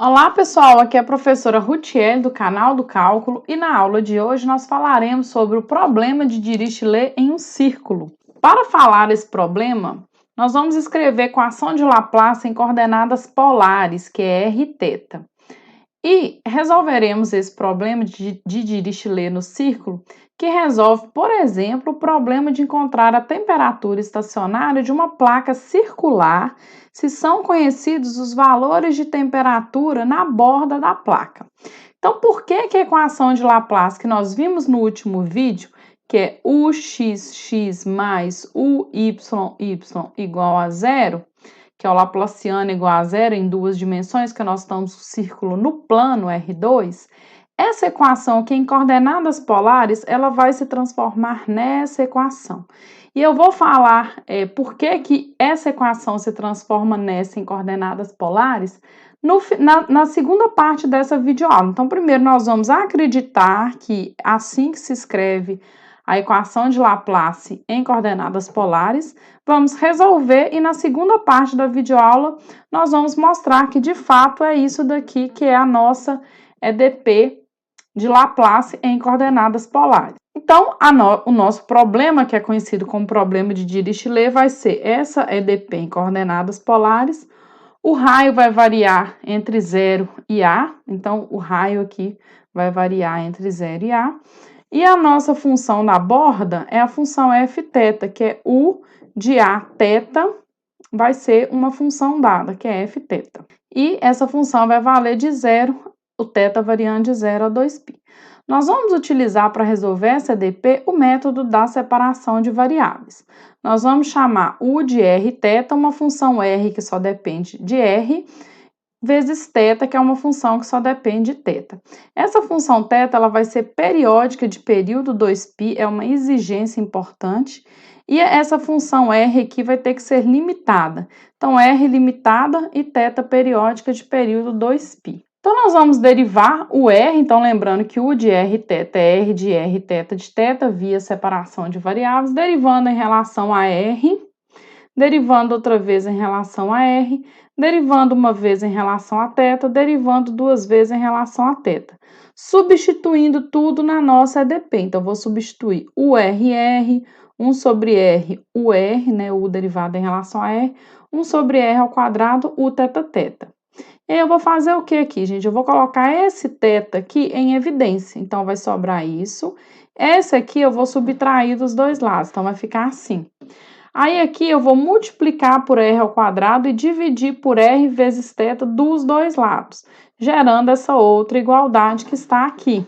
Olá pessoal, aqui é a professora Rutiel do canal do Cálculo e na aula de hoje nós falaremos sobre o problema de Dirichlet em um círculo. Para falar esse problema, nós vamos escrever equação de Laplace em coordenadas polares, que é r θ. E resolveremos esse problema de Dirichlet no círculo, que resolve, por exemplo, o problema de encontrar a temperatura estacionária de uma placa circular, se são conhecidos os valores de temperatura na borda da placa. Então, por que a equação de Laplace que nós vimos no último vídeo, que é uxx mais uyy igual a zero, que é o Laplaciano igual a zero em duas dimensões, que nós estamos no círculo no plano R2, essa equação aqui em coordenadas polares, ela vai se transformar nessa equação. E eu vou falar por que essa equação se transforma nessa em coordenadas polares na segunda parte dessa videoaula. Então, primeiro nós vamos acreditar que assim que se escreve a equação de Laplace em coordenadas polares, vamos resolver e na segunda parte da videoaula nós vamos mostrar que de fato é isso daqui que é a nossa EDP de Laplace em coordenadas polares. Então, o nosso problema, que é conhecido como problema de Dirichlet, vai ser essa EDP em coordenadas polares. O raio vai variar entre 0 e A, então o raio aqui vai variar entre 0 e A. E a nossa função da borda é a função fθ, que é u de A θ, vai ser uma função dada, que é fθ. E essa função vai valer de 0, o θ variando de 0 a 2π. Nós vamos utilizar para resolver essa EDP o método da separação de variáveis. Nós vamos chamar u de rθ, uma função r que só depende de r, vezes θ, que é uma função que só depende de θ. Essa função θ ela vai ser periódica de período 2π, é uma exigência importante, e essa função r aqui vai ter que ser limitada. Então, r limitada e θ periódica de período 2π. Então, nós vamos derivar o r, então lembrando que u de rθ é r de rθ de θ via separação de variáveis, derivando em relação a r, derivando outra vez em relação a r, derivando uma vez em relação a θ, derivando duas vezes em relação a θ. Substituindo tudo na nossa EDP. Então, vou substituir o r, 1 sobre r, o r, né, o derivado em relação a r, 1 sobre r ao quadrado, o θ. E aí eu vou fazer o que aqui, gente? Eu vou colocar esse θ aqui em evidência. Então, vai sobrar isso. Esse aqui eu vou subtrair dos dois lados. Então, vai ficar assim. Aí, aqui eu vou multiplicar por r ao quadrado e dividir por r vezes θ dos dois lados, gerando essa outra igualdade que está aqui.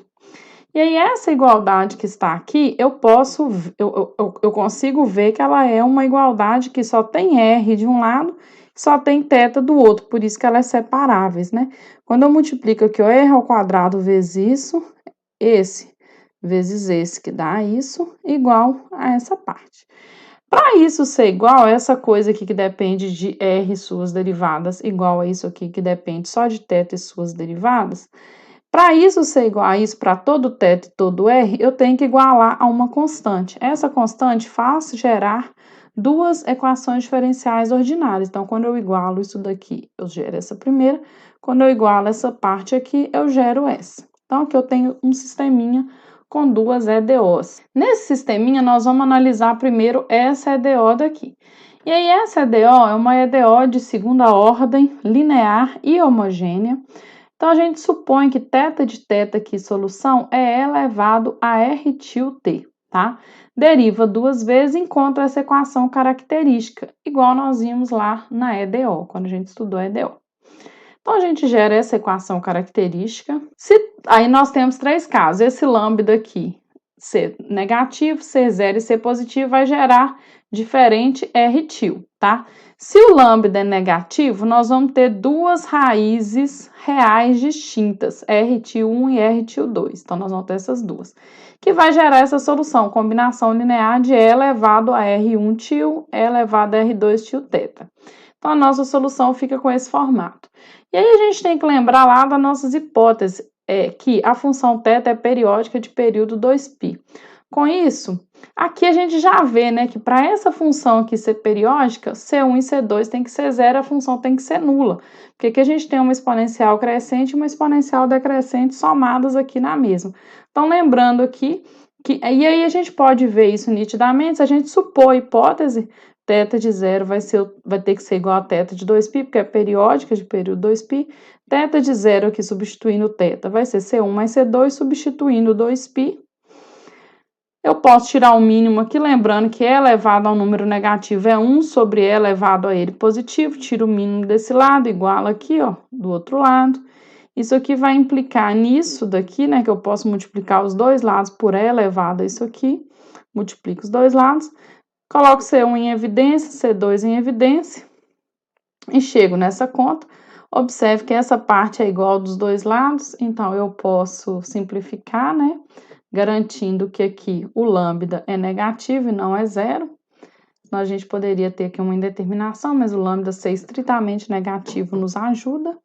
E aí, essa igualdade que está aqui, eu consigo ver que ela é uma igualdade que só tem r de um lado e só tem θ do outro, por isso que ela é separáveis, né? Quando eu multiplico aqui o r ao quadrado vezes isso, esse vezes esse, que dá isso, igual a essa parte. Para isso ser igual a essa coisa aqui que depende de r e suas derivadas, igual a isso aqui que depende só de θ e suas derivadas, para isso ser igual a isso para todo θ e todo r, eu tenho que igualar a uma constante. Essa constante faz gerar duas equações diferenciais ordinárias. Então, quando eu igualo isso daqui, eu gero essa primeira. Quando eu igualo essa parte aqui, eu gero essa. Então, aqui eu tenho um sisteminha com duas EDOs. Nesse sisteminha, nós vamos analisar primeiro essa EDO daqui. E aí, essa EDO é uma EDO de segunda ordem, linear e homogênea. Então, a gente supõe que θ de θ aqui, solução, é elevado a r til t, tá? Deriva duas vezes e encontra essa equação característica, igual nós vimos lá na EDO, quando a gente estudou a EDO. Então, a gente gera essa equação característica. Aí, nós temos três casos. Esse lambda aqui, ser negativo, ser zero e ser positivo, vai gerar diferente r til, tá? Se o lambda é negativo, nós vamos ter duas raízes reais distintas, r til 1 e r til 2. Então, nós vamos ter essas duas, que vai gerar essa solução, combinação linear de e elevado a r1 til, e elevado a r2 til θ. Então, a nossa solução fica com esse formato. E aí, a gente tem que lembrar lá das nossas hipóteses, que a função θ é periódica de período 2π. Com isso, aqui a gente já vê, né, que para essa função aqui ser periódica, C1 e C2 tem que ser zero, a função tem que ser nula. Porque aqui a gente tem uma exponencial crescente e uma exponencial decrescente somadas aqui na mesma. Então, lembrando aqui, e aí a gente pode ver isso nitidamente, se a gente supor a hipótese, θ de zero vai ter que ser igual a θ de 2π, porque é periódica de período 2π, θ de zero aqui substituindo θ vai ser C1 mais C2 substituindo 2π. Eu posso tirar o mínimo aqui, lembrando que E elevado ao número negativo é 1 sobre E elevado a ele positivo. Tiro o mínimo desse lado, igual aqui, ó, do outro lado. Isso aqui vai implicar nisso daqui, né, que eu posso multiplicar os dois lados por E elevado a isso aqui. Multiplico os dois lados. Coloco C1 em evidência, C2 em evidência. E chego nessa conta. Observe que essa parte é igual dos dois lados, então eu posso simplificar, né? Garantindo que aqui o lambda é negativo e não é zero. Então, a gente poderia ter aqui uma indeterminação, mas o lambda ser estritamente negativo nos ajuda.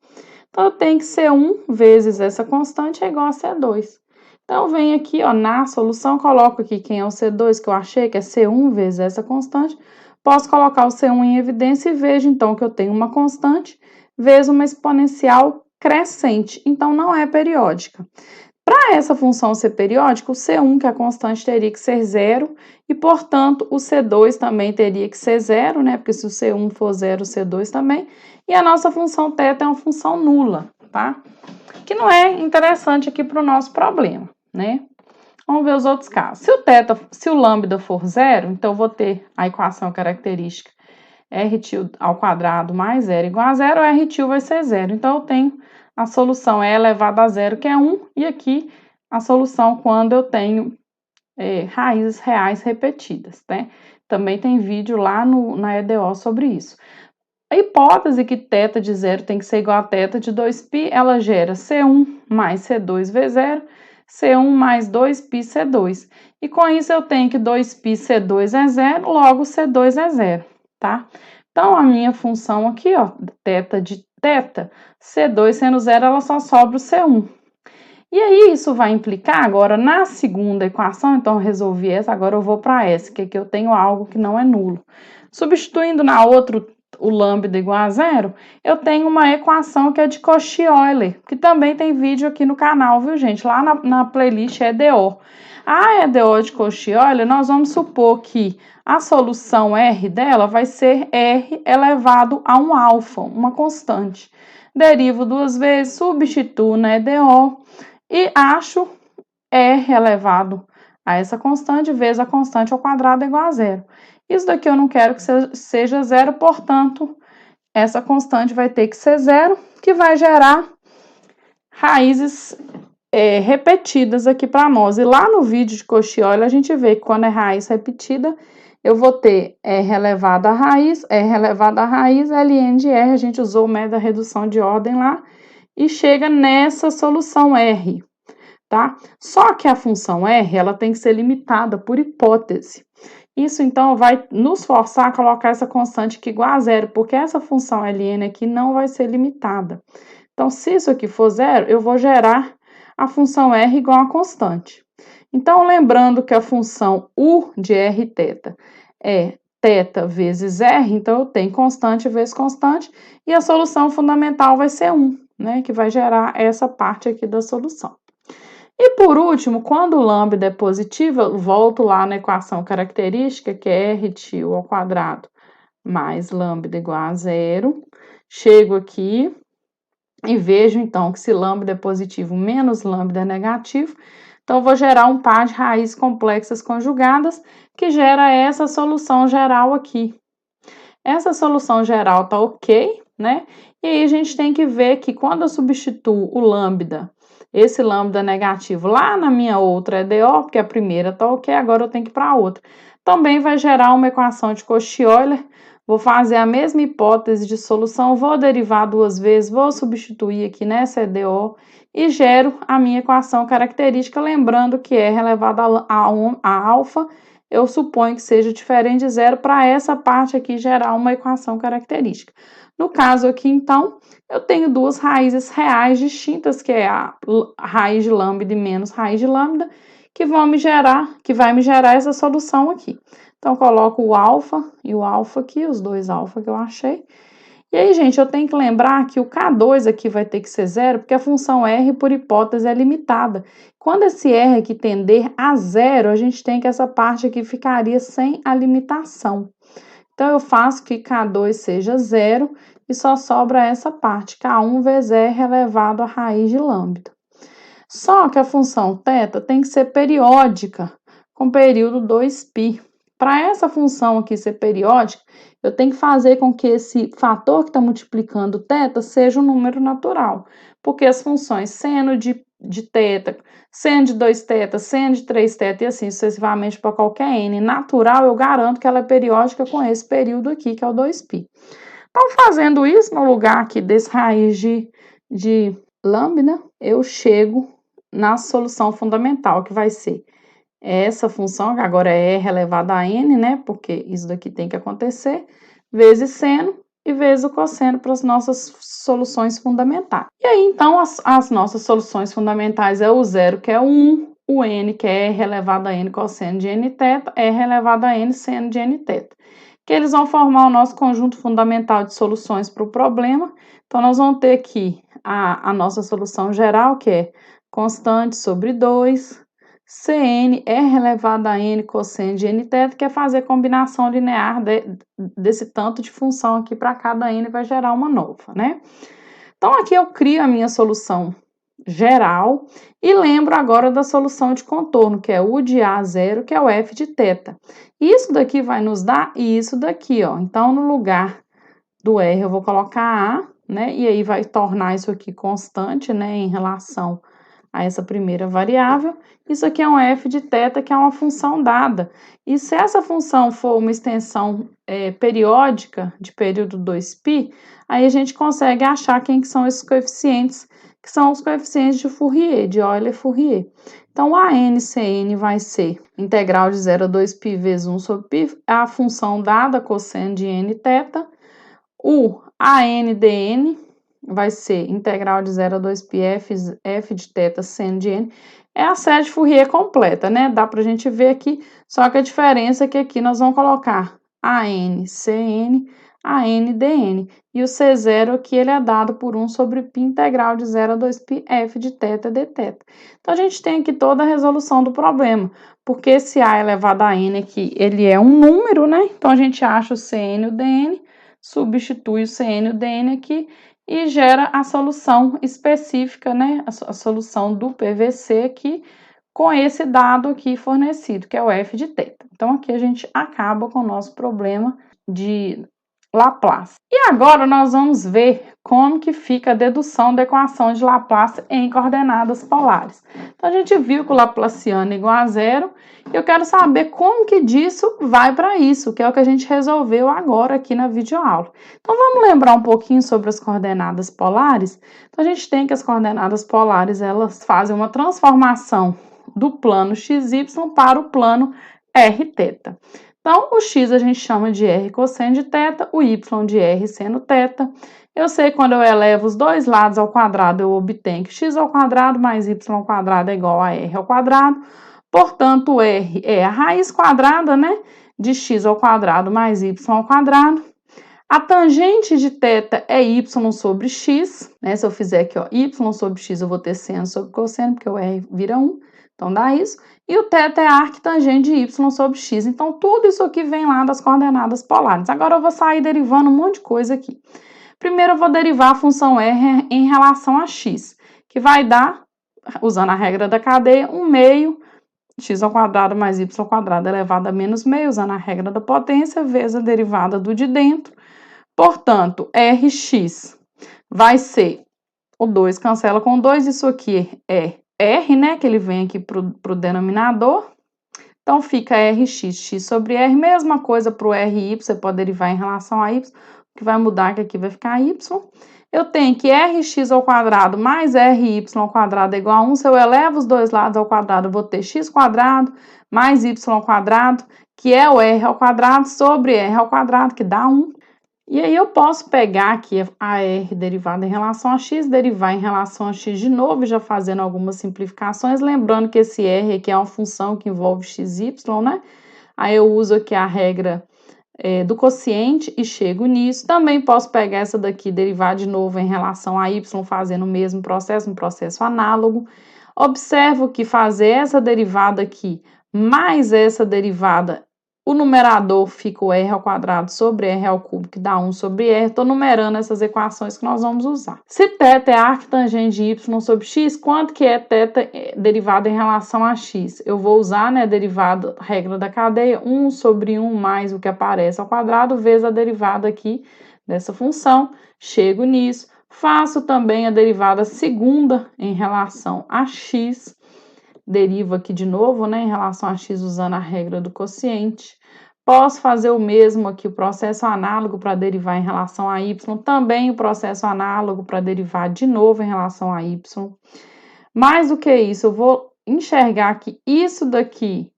Então, eu tenho que C1 vezes essa constante é igual a C2. Então, eu venho aqui, ó, na solução, coloco aqui quem é o C2, que eu achei que é C1 vezes essa constante. Posso colocar o C1 em evidência e vejo, então, que eu tenho uma constante vezes uma exponencial crescente. Então, não é periódica. Para essa função ser periódica, o C1, que é a constante, teria que ser zero, e, portanto, o C2 também teria que ser zero, né? Porque se o C1 for zero, o C2 também. E a nossa função θ é uma função nula, tá? Que não é interessante aqui para o nosso problema, né? Vamos ver os outros casos. Se o lambda for zero, então eu vou ter a equação característica R ao quadrado mais zero igual a zero, R vai ser zero. Então, eu tenho a solução E elevado a zero, que é 1, e aqui a solução quando eu tenho raízes reais repetidas, né? Também tem vídeo lá na EDO sobre isso. A hipótese que θ de zero tem que ser igual a θ de 2π, ela gera C1 mais C2 vezes zero, C1 mais 2π C2. E com isso eu tenho que 2π C2 é zero, logo C2 é zero, tá? Então, a minha função aqui, ó, θ de θ, C2 sendo zero, ela só sobra o C1. E aí, isso vai implicar agora na segunda equação, então eu resolvi essa, agora eu vou para essa, que aqui eu tenho algo que não é nulo. Substituindo na outra o lambda igual a zero, eu tenho uma equação que é de Cauchy-Euler, que também tem vídeo aqui no canal, viu, gente? Lá na playlist EDO. A EDO de Cauchy-Euler, nós vamos supor que a solução R dela vai ser R elevado a um alfa, uma constante. Derivo duas vezes, substituo na EDO e acho R elevado a essa constante vezes a constante ao quadrado igual a zero. Isso daqui eu não quero que seja zero, portanto, essa constante vai ter que ser zero, que vai gerar raízes repetidas aqui para nós. E lá no vídeo de Cauchy-Euler a gente vê que quando é raiz repetida, eu vou ter R elevado a raiz, ln de R, a gente usou o método da redução de ordem lá, e chega nessa solução R, tá? Só que a função R, ela tem que ser limitada por hipótese. Isso, então, vai nos forçar a colocar essa constante aqui igual a zero, porque essa função ln aqui não vai ser limitada. Então, se isso aqui for zero, eu vou gerar a função r igual a constante. Então, lembrando que a função u de rθ é θ vezes r, então eu tenho constante vezes constante, e a solução fundamental vai ser 1, né, que vai gerar essa parte aqui da solução. E por último, quando o lambda é positivo, eu volto lá na equação característica, que é R ao quadrado mais lambda igual a zero. Chego aqui e vejo, então, que se lambda é positivo menos lambda é negativo, então eu vou gerar um par de raízes complexas conjugadas, que gera essa solução geral aqui. Essa solução geral tá ok, né? E aí a gente tem que ver que quando eu substituo o lambda, esse lambda negativo lá na minha outra EDO, porque a primeira tá ok, agora eu tenho que ir para a outra. Também vai gerar uma equação de Cauchy-Euler. Vou fazer a mesma hipótese de solução, vou derivar duas vezes, vou substituir aqui nessa EDO e gero a minha equação característica, lembrando que R elevado a alfa, eu suponho que seja diferente de zero para essa parte aqui gerar uma equação característica. No caso aqui, então, eu tenho duas raízes reais distintas, que é a raiz de lambda e menos raiz de lambda, que vai me gerar essa solução aqui. Então, coloco o alfa e o alfa aqui, os dois alfa que eu achei. E aí, gente, eu tenho que lembrar que o K2 aqui vai ter que ser zero, porque a função R, por hipótese, é limitada. Quando esse R aqui tender a zero, a gente tem que essa parte aqui ficaria sem a limitação. Então, eu faço que K2 seja zero e só sobra essa parte, K1 vezes R elevado à raiz de lambda. Só que a função θ tem que ser periódica, com período 2π. Para essa função aqui ser periódica, eu tenho que fazer com que esse fator que está multiplicando θ seja um número natural, porque as funções seno de θ, seno de 2θ, seno de 3θ e assim sucessivamente para qualquer n natural, eu garanto que ela é periódica com esse período aqui, que é o 2π. Então, fazendo isso, no lugar aqui desse raiz de lambda, eu chego na solução fundamental, que vai ser essa função, que agora é R elevado a n, né? Porque isso daqui tem que acontecer, vezes seno e vezes o cosseno para as nossas soluções fundamentais. E aí, então, as nossas soluções fundamentais é o zero, que é o 1, o n, que é R elevado a n cosseno de nθ, R elevado a n seno de nθ. Que eles vão formar o nosso conjunto fundamental de soluções para o problema. Então, nós vamos ter aqui a nossa solução geral, que é constante sobre 2, Cn, R elevado a n cosseno de nθ, que é fazer combinação linear desse tanto de função aqui para cada n, vai gerar uma nova, né? Então, aqui eu crio a minha solução geral e lembro agora da solução de contorno, que é U de A0, que é o f de θ. Isso daqui vai nos dar isso daqui, ó. Então, no lugar do R, eu vou colocar A, né? E aí vai tornar isso aqui constante, né? Em relação a essa primeira variável. Isso aqui é um f de θ, que é uma função dada. E se essa função for uma extensão periódica de período 2π, aí a gente consegue achar quem que são esses coeficientes, que são os coeficientes de Fourier, de Euler-Fourier. Então, a ANCN vai ser integral de 0 a 2π vezes 1 sobre π, a função dada, cosseno de nθ. O ANDN vai ser integral de 0 a 2π f de θ seno de n. É a série de Fourier completa, né? Dá pra gente ver aqui, só que a diferença é que aqui nós vamos colocar ANCN, ANDN. E o C0 aqui, ele é dado por 1 sobre π integral de 0 a 2π f de θ dθ. Então, a gente tem aqui toda a resolução do problema, porque esse A elevado a n aqui, ele é um número, né? Então, a gente acha o Cn e o Dn, substitui o Cn e o Dn aqui, e gera a solução específica, né? A solução do PVC aqui, com esse dado aqui fornecido, que é o f de θ. Então, aqui a gente acaba com o nosso problema de Laplace. E agora nós vamos ver como que fica a dedução da equação de Laplace em coordenadas polares. Então, a gente viu que o Laplaciano é igual a zero, e eu quero saber como que disso vai para isso, que é o que a gente resolveu agora aqui na videoaula. Então, vamos lembrar um pouquinho sobre as coordenadas polares? Então, a gente tem que as coordenadas polares, elas fazem uma transformação do plano XY para o plano Rθ. Então, o x a gente chama de R cosseno de θ, o y de R seno θ. Eu sei que quando eu elevo os dois lados ao quadrado, eu obtenho que x ao quadrado mais y ao quadrado é igual a R ao quadrado. Portanto, o R é a raiz quadrada, né, de x ao quadrado mais y ao quadrado. A tangente de θ é y sobre x, né? Se eu fizer aqui, ó, y sobre x, eu vou ter seno sobre cosseno, porque o R vira 1, então dá isso. E o θ é a arctangente de y sobre x. Então, tudo isso aqui vem lá das coordenadas polares. Agora, eu vou sair derivando um monte de coisa aqui. Primeiro, eu vou derivar a função R em relação a x, que vai dar, usando a regra da cadeia, 1 meio x ao quadrado mais y ao quadrado elevado a menos meio, usando a regra da potência, vezes a derivada do de dentro. Portanto, Rx vai ser, o 2 cancela com 2, isso aqui é R, né, que ele vem aqui para o denominador. Então, fica Rx, x sobre R, mesma coisa para o Ry, você pode derivar em relação a y, o que vai mudar que aqui vai ficar y. Eu tenho que Rx ao quadrado mais Ry ao quadrado é igual a 1, se eu elevo os dois lados ao quadrado, eu vou ter x quadrado mais y ao quadrado, que é o R ao quadrado, sobre R ao quadrado, que dá 1. E aí eu posso pegar aqui a R derivada em relação a x, derivar em relação a x de novo, já fazendo algumas simplificações, lembrando que esse R aqui é uma função que envolve x, y, né? Aí eu uso aqui a regra do quociente e chego nisso. Também posso pegar essa daqui, derivar de novo em relação a y, fazendo o mesmo processo, um processo análogo. Observo que fazer essa derivada aqui mais essa derivada, o numerador fica o r ao quadrado sobre r ao cubo, que dá 1 sobre r. Estou numerando essas equações que nós vamos usar. Se θ é arctangente de y sobre x, quanto que é θ derivada em relação a x? Eu vou usar, né, a derivada, regra da cadeia, 1 sobre 1 mais o que aparece ao quadrado, vezes a derivada aqui dessa função. Chego nisso. Faço também a derivada segunda em relação a x. Derivo aqui de novo, né, em relação a x usando a regra do quociente. Posso fazer o mesmo aqui, o processo análogo para derivar em relação a y, também o processo análogo para derivar de novo em relação a y. Mais do que isso, eu vou enxergar que isso daqui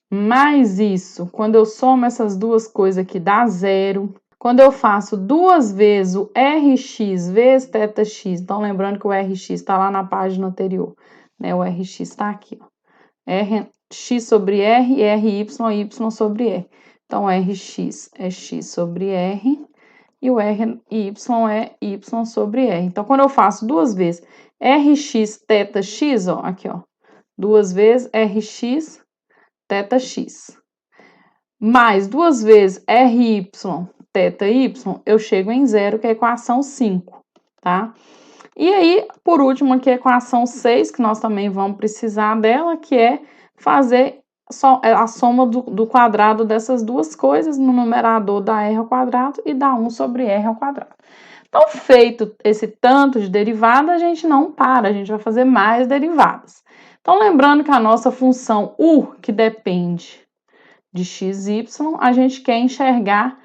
mais isso, quando eu somo essas duas coisas aqui, dá zero. Quando eu faço duas vezes o Rx vezes θx, então lembrando que o Rx está lá na página anterior, né? O Rx está aqui, ó. Rx sobre R e Ry, y sobre R. Então, Rx é x sobre R e o Ry é y sobre R. Então, quando eu faço duas vezes Rx θx, ó, aqui, ó, duas vezes Rx θx, mais duas vezes Ry θy, eu chego em zero, que é a equação 5, tá? E aí, por último, aqui a equação 6, que nós também vamos precisar dela, que é fazer a soma do quadrado dessas duas coisas, no numerador dá r ao quadrado e dá 1 sobre r ao quadrado. Então, feito esse tanto de derivada, a gente não para, a gente vai fazer mais derivadas. Então, lembrando que a nossa função u, que depende de x, y, a gente quer enxergar,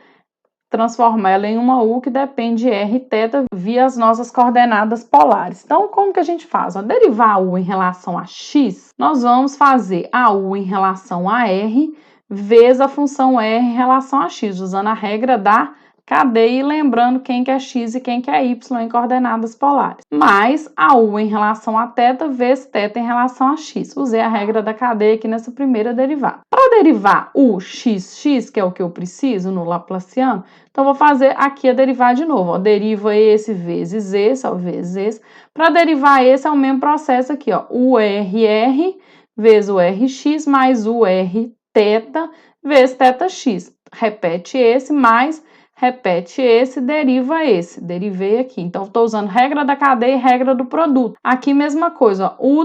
transformar ela em uma u que depende de r θ via as nossas coordenadas polares. Então, como que a gente faz? Ao derivar a u em relação a x, nós vamos fazer a u em relação a r vezes a função r em relação a x, usando a regra da cadeia e lembrando quem que é x e quem que é y em coordenadas polares. Mais a u em relação a θ vezes θ em relação a x. Usei a regra da cadeia aqui nessa primeira derivada. Para derivar o x, que é o que eu preciso no Laplaciano, então vou fazer aqui a derivar de novo. Ó, deriva esse vezes esse, ó, vezes esse. Para derivar esse é o mesmo processo aqui, ó, o rr vezes o rx mais o r θ vezes θx. Repete esse mais repete esse, deriva esse. Derivei aqui. Então, estou usando regra da cadeia e regra do produto. Aqui, mesma coisa, ó, o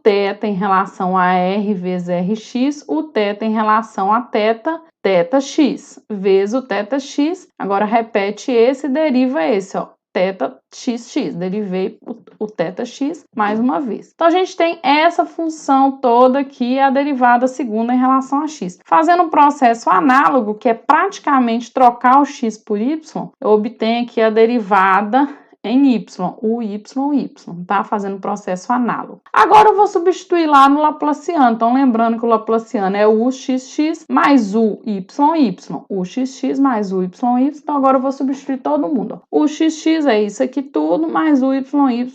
θ em relação a R vezes Rx, o θ em relação a θ, θx, vezes o θx. Agora, repete esse, deriva esse, ó. θxx, derivei o θx mais uma vez. Então, a gente tem essa função toda aqui, a derivada segunda em relação a x. Fazendo um processo análogo, que é praticamente trocar o x por y, eu obtenho aqui a derivada em y, o y, tá? Fazendo um processo análogo. Agora eu vou substituir lá no Laplaciano. Então, lembrando que o Laplaciano é o xx mais o y, o xx mais o y. Então, agora eu vou substituir todo mundo. Ó. O xx é isso aqui tudo, mais o y,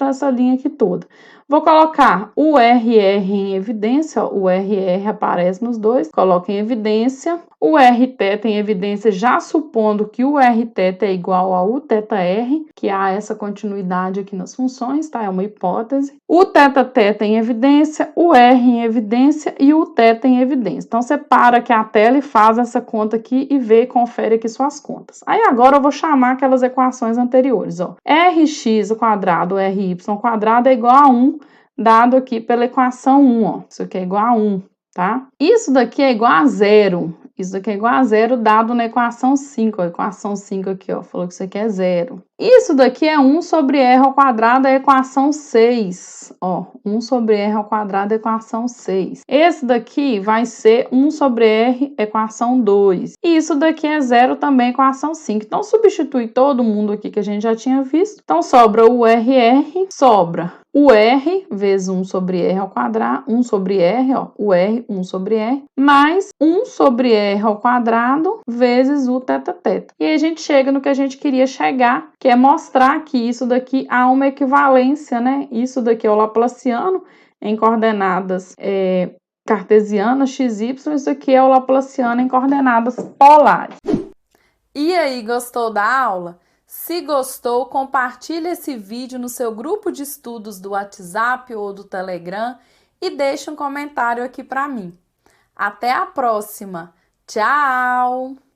essa linha aqui toda. Vou colocar o RR em evidência, ó, o RR aparece nos dois, coloco em evidência. O Rθ em evidência, já supondo que o Rθ é igual ao θr, que há essa continuidade aqui nas funções, tá? É uma hipótese. O θθ em evidência, o R em evidência e o θ em evidência. Então, você para aqui a tela e faz essa conta aqui e vê, confere aqui suas contas. Aí, agora eu vou chamar aquelas equações anteriores, ó. Rx ao quadrado, Ry ao quadrado é igual a 1, dado aqui pela equação 1, ó. Isso aqui é igual a 1, tá? Isso daqui é igual a 0. Isso aqui é igual a 0 dado na equação 5. A equação 5 aqui, ó, falou que isso aqui é 0. Isso daqui é 1 sobre r ao quadrado, a equação 6. Ó, 1 sobre r ao quadrado, a equação 6. Esse daqui vai ser 1 sobre r, equação 2. E isso daqui é 0 também, equação 5. Então, substitui todo mundo aqui que a gente já tinha visto. Então, sobra o RR, sobra o R vezes 1 sobre R ao quadrado, 1 sobre R, ó, o R, 1 sobre R, mais 1 sobre R ao quadrado vezes o teta teta. E aí a gente chega no que a gente queria chegar, que é mostrar que isso daqui há uma equivalência, né? Isso daqui é o laplaciano em coordenadas cartesianas, x, y, isso aqui é o laplaciano em coordenadas polares. E aí, gostou da aula? Se gostou, compartilhe esse vídeo no seu grupo de estudos do WhatsApp ou do Telegram e deixe um comentário aqui para mim. Até a próxima. Tchau!